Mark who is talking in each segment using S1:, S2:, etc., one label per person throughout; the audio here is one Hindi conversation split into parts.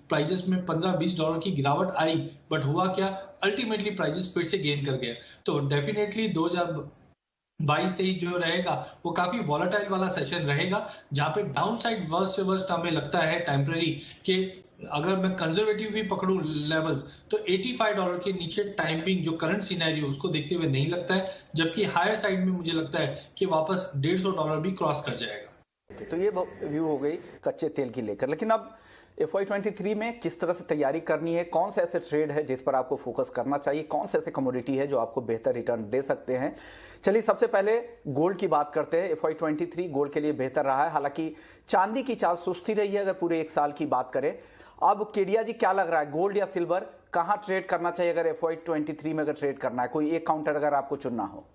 S1: प्राइजेस में $15-20 की गिरावट आई, बट हुआ क्या, अल्टीमेटली प्राइजेस फिर से गेन कर गया। तो डेफिनेटली 2022-23 जो रहेगा वो काफी वॉलेटाइल वाला सेशन रहेगा, जहां पे डाउन साइड वर्स्ट से वर्स्ट हमें लगता है टेम्पररी कि अगर मैं कंजर्वेटिव भी पकड़ूं लेवल्स तो $85 के नीचे टाइमिंग जो करंट सिनेरियो उसको देखते हुए नहीं लगता है, जबकि हायर साइड में मुझे लगता है कि वापस $150 भी क्रॉस कर जाएगा।
S2: तो ये व्यू हो गई कच्चे तेल की लेकर, लेकिन अब FY23 में किस तरह से तैयारी करनी है, कौन से ऐसे ट्रेड है जिस पर आपको फोकस करना चाहिए, कौन से ऐसे कमोडिटी है जो आपको बेहतर रिटर्न दे सकते हैं। चलिए सबसे पहले गोल्ड की बात करते हैं। FY23 गोल्ड के लिए बेहतर रहा है, हालांकि चांदी की चाल सुस्ती रही है अगर पूरे एक साल की बात करें। अब केडिया जी क्या लग रहा है, गोल्ड या सिल्वर कहां ट्रेड करना चाहिए अगर FY23 में अगर ट्रेड करना है, कोई एक काउंटर अगर आपको चुनना हो?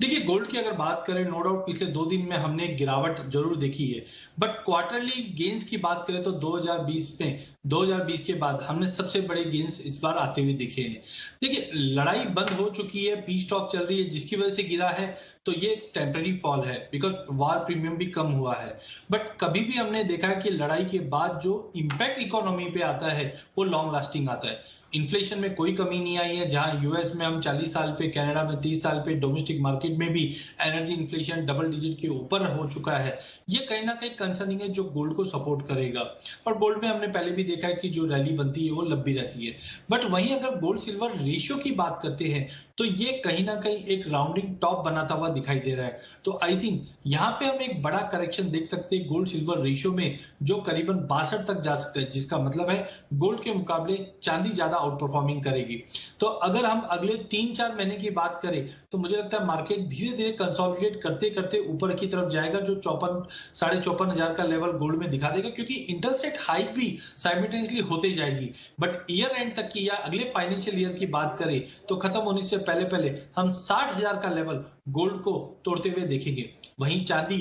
S1: देखिए, गोल्ड की अगर बात करें, नो डाउट पिछले 2 दिन में हमने गिरावट जरूर देखी है, बट क्वार्टरली गेन्स की बात करें तो 2020 के बाद हमने सबसे बड़े गेन्स इस बार आते हुए देखे हैं। देखिए, लड़ाई बंद हो चुकी है, पीस टॉक चल रही है, जिसकी वजह से गिरा है, तो ये टेम्पररी फॉल है बिकॉज वार प्रीमियम भी कम हुआ है। बट कभी भी हमने देखा है कि लड़ाई के बाद जो इंपैक्ट इकोनॉमी पे आता है वो लॉन्ग लास्टिंग आता है। इन्फ्लेशन में कोई कमी नहीं आई है, जहां यूएस में हम 40 साल पे, कनाडा में 30 साल पे, डोमेस्टिक मार्केट में भी एनर्जी इन्फ्लेशन डबल डिजिट के ऊपर हो चुका है। ये कहीं ना कहीं कंसर्निंग है जो गोल्ड को सपोर्ट करेगा। और गोल्ड में हमने पहले भी देखा है कि जो रैली बनती है वो लंबी रहती है। बट वहीं अगर गोल्ड सिल्वर रेशियो की बात करते हैं तो ये कहीं ना कहीं एक राउंडिंग टॉप बनाता हुआ दिखाई दे रहा है। तो आई थिंक यहाँ पे हम एक बड़ा करेक्शन देख सकते हैं गोल्ड सिल्वर रेशियो में, जो करीबन 62 तक जा सकता है, जिसका मतलब है गोल्ड के मुकाबले चांदी ज्यादा आउट परफॉर्मिंग करेगी। तो अगर हम अगले 3-4 महीने की बात करें तो मुझे लगता है मार्केट धीरे धीरे कंसोलिडेट करते करते ऊपर की तरफ जाएगा, जो 54,000 का लेवल गोल्ड में दिखा देगा, क्योंकि इंटरेस्ट रेट हाइक भी साइमल्टेनियसली होते जाएगी। बट ईयर एंड तक की या अगले फाइनेंशियल ईयर की बात करें तो खत्म होने से पहले हम 60,000 का लेवल गोल्ड को तोड़ते हुए देखेंगे। वहीं चांदी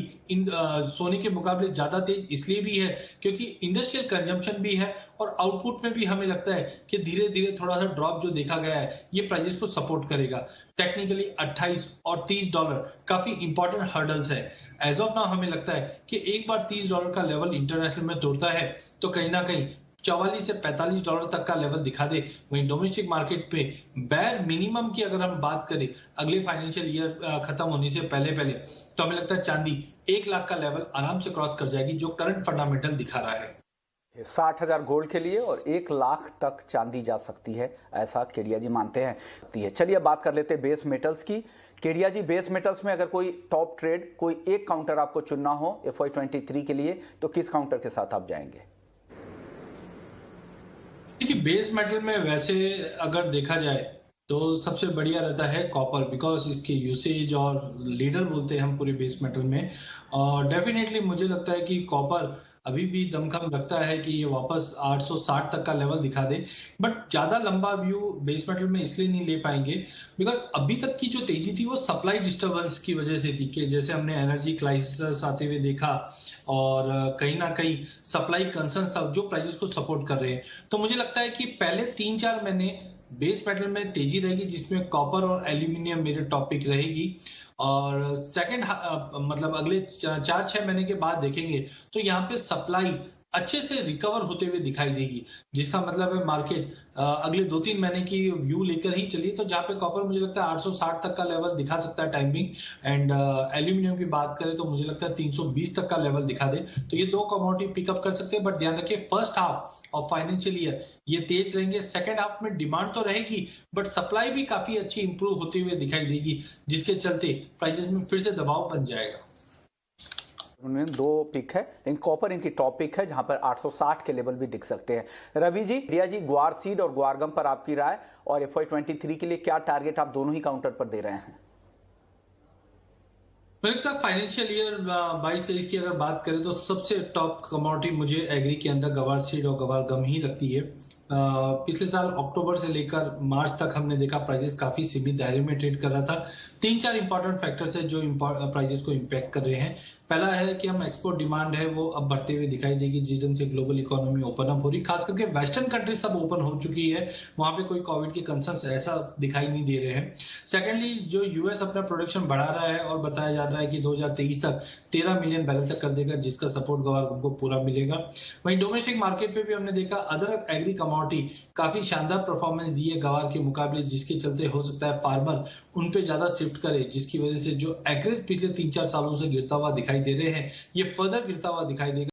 S1: सोने के मुकाबले ज्यादा तेज इसलिए भी है क्योंकि इंडस्ट्रियल कंजम्पशन भी है और आउटपुट में भी हमें लगता है कि धीरे धीरे थोड़ा सा ड्रॉप जो देखा गया है ये प्राइसेस को सपोर्ट करेगा। टेक्निकली 28 और $30 काफी इंपॉर्टेंट हर्डल्स है। एज ऑफ नाउ हमें लगता है कि एक बार $30 का लेवल इंटरनेशनल में तोड़ता है तो कहीं ना कहीं 44 से $45 तक का लेवल दिखा दे। वहीं डोमेस्टिक मार्केट पे बैर मिनिमम की अगर हम बात करें अगले फाइनेंशियल ईयर खत्म होने से पहले तो हमें लगता है चांदी 1 लाख का लेवल आराम से क्रॉस कर जाएगी, जो करंट फंडामेंटल दिखा रहा है।
S2: 60,000 गोल्ड के लिए और 1 लाख तक चांदी जा सकती है, ऐसा केडिया जी मानते हैं। चलिए अब बात कर लेते हैं बेस मेटल्स की। केडिया जी, बेस मेटल्स में अगर कोई टॉप ट्रेड, कोई एक काउंटर आपको चुनना हो FY23 के लिए तो किस काउंटर के साथ आप जाएंगे?
S1: देखिए, बेस मेटल में वैसे अगर देखा जाए तो सबसे बढ़िया रहता है कॉपर, बिकॉज इसके यूसेज और लीडर बोलते हैं हम पूरे बेस मेटल में। और डेफिनेटली मुझे लगता है कि कॉपर अभी भी दमखम लगता है कि ये वापस 860 तक का लेवल दिखा दे। बट ज्यादा लंबा व्यू बेस मेटल में इसलिए नहीं ले पाएंगे बिकॉज अभी तक की जो तेजी थी वो सप्लाई डिस्टर्बेंस की वजह से थी, कि जैसे हमने एनर्जी क्राइसिस आते हुए देखा और कहीं ना कहीं सप्लाई कंसर्न्स था जो प्राइसेस को सपोर्ट कर रहे हैं। तो मुझे लगता है कि पहले 3-4 महीने बेस मेटल में तेजी रहेगी, जिसमें कॉपर और एल्यूमिनियम मेरे टॉपिक रहेगी। और सेकंड मतलब अगले 4-6 महीने के बाद देखेंगे तो यहाँ पे सप्लाई अच्छे से रिकवर होते हुए दिखाई देगी, जिसका मतलब है मार्केट अगले 2-3 महीने की व्यू लेकर ही चलिए। तो जहाँ पे कॉपर मुझे लगता है 860 तक का लेवल दिखा सकता है टाइमिंग, एंड एल्यूमिनियम की बात करें तो मुझे लगता है 320 तक का लेवल दिखा दे। तो ये 2 कमोडिटी पिकअप कर सकते हैं। बट ध्यान रखिए, first half of financial year ये तेज रहेंगे, सेकेंड हाफ में डिमांड तो रहेगी बट सप्लाई भी काफी अच्छी इंप्रूव होते हुए दिखाई देगी, जिसके चलते प्राइसेस में फिर से दबाव बन जाएगा।
S2: उनमें 2 पिक है, लेकिन कॉपर इनकी टॉप पिक है जहां पर 860 के लेवल भी दिख सकते हैं। रवि जी, रिया जी, ग्वार सीड और ग्वारगम पर आपकी राय, और FY23 के लिए क्या टारगेट आप दोनों ही काउंटर पर दे रहे हैं?
S1: फाइनेंशियल ईयर 22-23 की अगर बात करें तो सबसे टॉप कमोडिटी मुझे एग्री के अंदर गवार सीड और गवार गम ही लगती है। पिछले साल अक्टूबर से लेकर मार्च तक हमने देखा प्राइसेस काफी सीमित दायरे में ट्रेड कर रहा था। 3-4 इंपॉर्टेंट फैक्टर्स है जो प्राइसेस को इंपैक्ट कर रहे हैं। पहला है कि हम एक्सपोर्ट डिमांड है वो अब बढ़ते हुए दिखाई देगी जिस ढंग से ग्लोबल इकोनॉमी ओपन अप हो रही, खास करके वेस्टर्न कंट्री सब ओपन हो चुकी है, वहां पे कोई कोविड के कंसर्न्स ऐसा दिखाई नहीं दे रहे हैं। सेकेंडली, जो यूएस अपना प्रोडक्शन बढ़ा रहा है और बताया जा रहा है कि 2023 तक 13 मिलियन बैरल तक कर देगा, जिसका सपोर्ट गवार को पूरा मिलेगा। वहीं डोमेस्टिक मार्केट पे भी हमने देखा अदर एग्री कमोडिटी काफी शानदार परफॉर्मेंस दी है गवार के मुकाबले, जिसके चलते हो सकता है फार्मर उन पे ज्यादा शिफ्ट करे, जिसकी वजह से जो एग्रेज पिछले 3-4 सालों से गिरता हुआ दिखाई दे रहे हैं ये फर्दर गिरता हुआ दिखाई देगा।